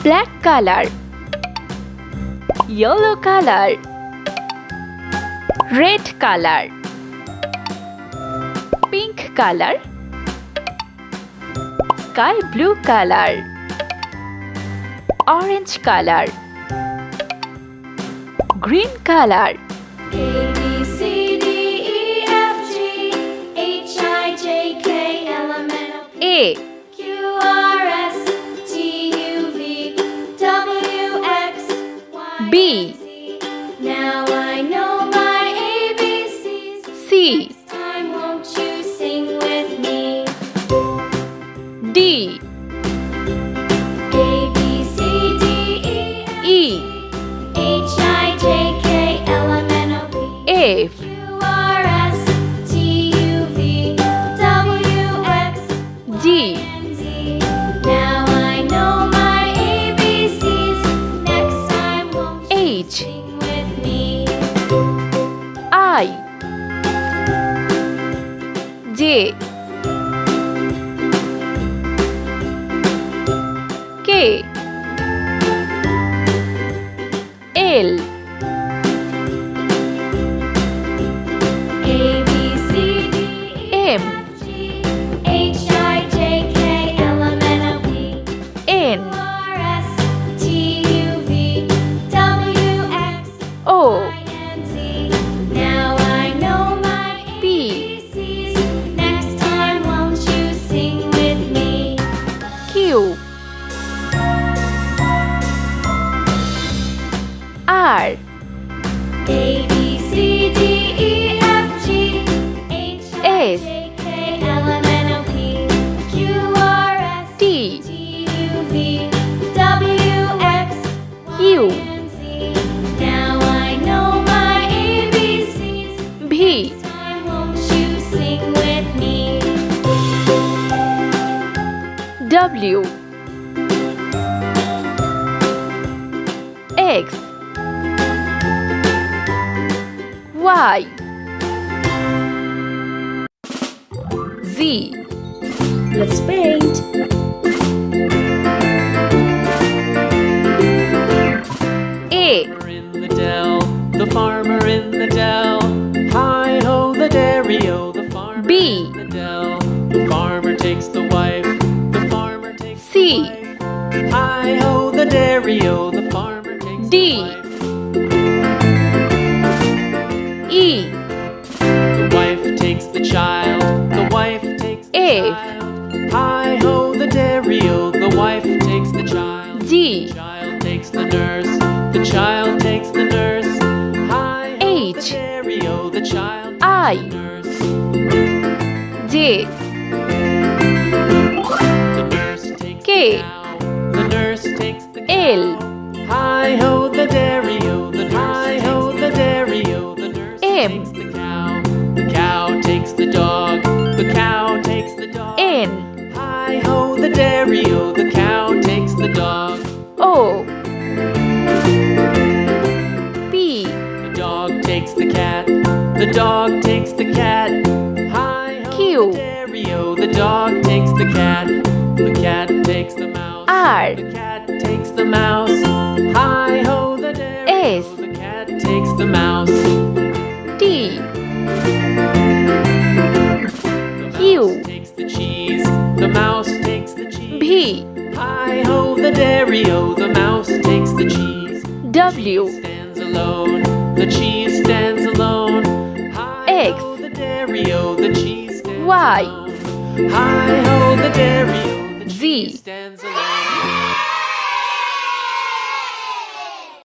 black color, yellow color, red color, pink color, sky blue color, orange color, green color. A, B, C, D, E, F, G, H, I, J, K, L, M, N, O, P, A, Q, R, S, T, U, V, W, X, Y, B, and Z. Now I know my ABCs. C, Next time, won't you sing with me? D, A, B, C, D, E, F, E, H, I, J, K, L, M, N, O, P, F, Q, R, S, T, U, V, W, X, G, and Z. Now I know my ABCs. Next time, won't you H, sing with me? I, J, K, L, A, B, C, D, E, M, F, G, H, I, J, K, L, M, N, O, P, N, R, S, T, U, V, W, X, O, Y, and Z. Now I know my P, ABCs. Next time, won't you sing with me? Q, R, A, B, C, D, E, F, G, H, I, S, J, K, L, M, N, O, P, Q, R, S, T, T, U, V, W, X, U, Y, and Z. Now I know my ABCs. V, Next time, won't you sing with me? W, X, Y, Z. Let's paint. A, In the dell, the farmer in the dell. Hi ho, the dairy-o, the farmer B, in the dell. The farmer takes the wife, the farmer takes C, the wife. Hi ho, the dairy-o, the farmer takes D, the wife. E, The wife takes the child, the wife takes the F, child. Hi ho, the dairy-o, the wife takes the child. G, The child takes the nurse, the child takes the nurse. Hi ho, the H, dairy-o, the child takes I, the nurse. J, The nurse takes K, the cow, the nurse takes the cow. L, Hi ho, the dairy-o, the hi ho, the dairy-o, the nurse M, takes the cow. The cow takes the dog, the cow takes the dog. N, Hi ho, the dairy-o, the cow takes the dog. O, P, The dog takes the cat, the dog takes the cat. Hi ho, Q, the dairy-o, the dog takes the cat. The cat takes the mouse, R, the cat takes the mouse. Hi ho, the dairy-o, S, the cat takes the mouse. T, The Q, mouse takes the cheese, the mouse takes the cheese. V, Hi ho, the dairy-o, the mouse takes the cheese. W, Stands alone, the cheese stands alone. Hi X, ho, the dairy-o, the cheese stands Y, alone. Hi ho, the dairy-o, the Z. cheese stands alone.